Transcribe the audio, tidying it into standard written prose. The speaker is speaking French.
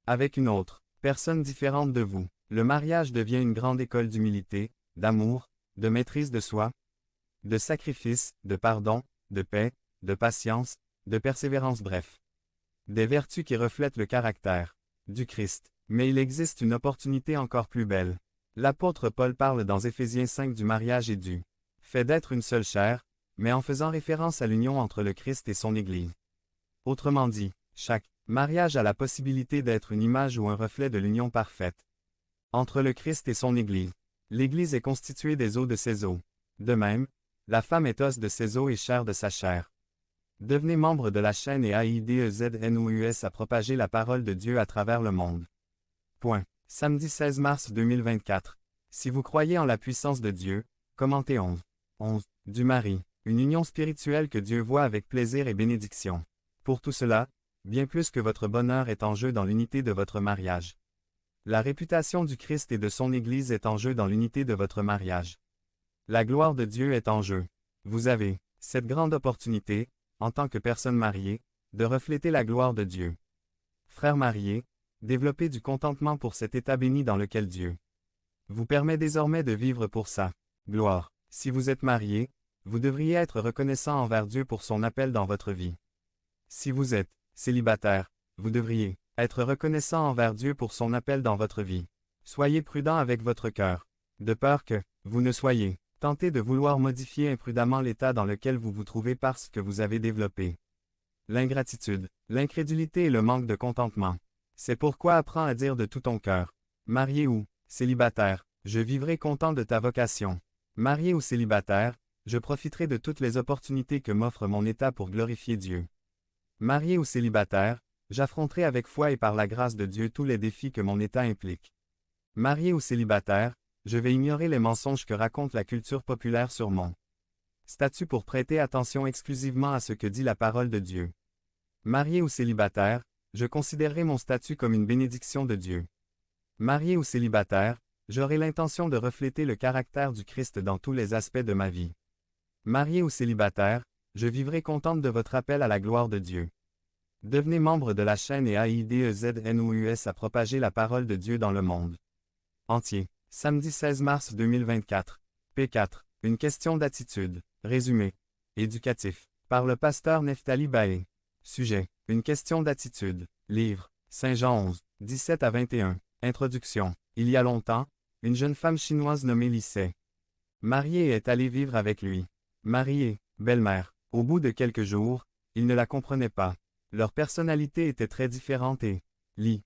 avec une autre personne différente de vous. Le mariage devient une grande école d'humilité, d'amour, de maîtrise de soi, de sacrifice, de pardon, de paix, de patience, de persévérance, bref. Des vertus qui reflètent le caractère du Christ. Mais il existe une opportunité encore plus belle. L'apôtre Paul parle dans Éphésiens 5 du mariage et du fait d'être une seule chair, mais en faisant référence à l'union entre le Christ et son Église. Autrement dit, chaque mariage a la possibilité d'être une image ou un reflet de l'union parfaite entre le Christ et son Église. L'Église est constituée des os de ses os. De même, la femme est os de ses os et chair de sa chair. Devenez membre de la chaîne et aidez-nous à propager la parole de Dieu à travers le monde. Samedi 16 mars 2024. Si vous croyez en la puissance de Dieu, commentez 11. Du mari, une union spirituelle que Dieu voit avec plaisir et bénédiction. Pour tout cela, bien plus que votre bonheur est en jeu dans l'unité de votre mariage. La réputation du Christ et de son Église est en jeu dans l'unité de votre mariage. La gloire de Dieu est en jeu. Vous avez cette grande opportunité, en tant que personne mariée, de refléter la gloire de Dieu. Frères mariés, développez du contentement pour cet état béni dans lequel Dieu vous permet désormais de vivre pour sa gloire. Si vous êtes marié, vous devriez être reconnaissant envers Dieu pour son appel dans votre vie. Si vous êtes célibataire, vous devriez être reconnaissant envers Dieu pour son appel dans votre vie. Soyez prudent avec votre cœur, de peur que vous ne soyez tenté de vouloir modifier imprudemment l'état dans lequel vous vous trouvez parce que vous avez développé l'ingratitude, l'incrédulité et le manque de contentement. C'est pourquoi apprends à dire de tout ton cœur, marié ou célibataire, je vivrai content de ta vocation. Marié ou célibataire, je profiterai de toutes les opportunités que m'offre mon état pour glorifier Dieu. Marié ou célibataire, j'affronterai avec foi et par la grâce de Dieu tous les défis que mon état implique. Marié ou célibataire, je vais ignorer les mensonges que raconte la culture populaire sur mon statut pour prêter attention exclusivement à ce que dit la parole de Dieu. Marié ou célibataire, je considérerai mon statut comme une bénédiction de Dieu. Marié ou célibataire, j'aurai l'intention de refléter le caractère du Christ dans tous les aspects de ma vie. Marié ou célibataire, je vivrai contente de votre appel à la gloire de Dieu. Devenez membre de la chaîne et aidez-nous à propager la parole de Dieu dans le monde entier. Samedi 16 mars 2024. P4. Une question d'attitude. Résumé. Éducatif. Par le pasteur Neftali Baé. Sujet. Une question d'attitude. Livre. Saint Jean 11. 17 à 21. Introduction. Il y a longtemps, une jeune femme chinoise nommée Li Se mariée et est allée vivre avec lui. Mariée, belle-mère. Au bout de quelques jours, il ne la comprenait pas. Leur personnalité était très différente et Li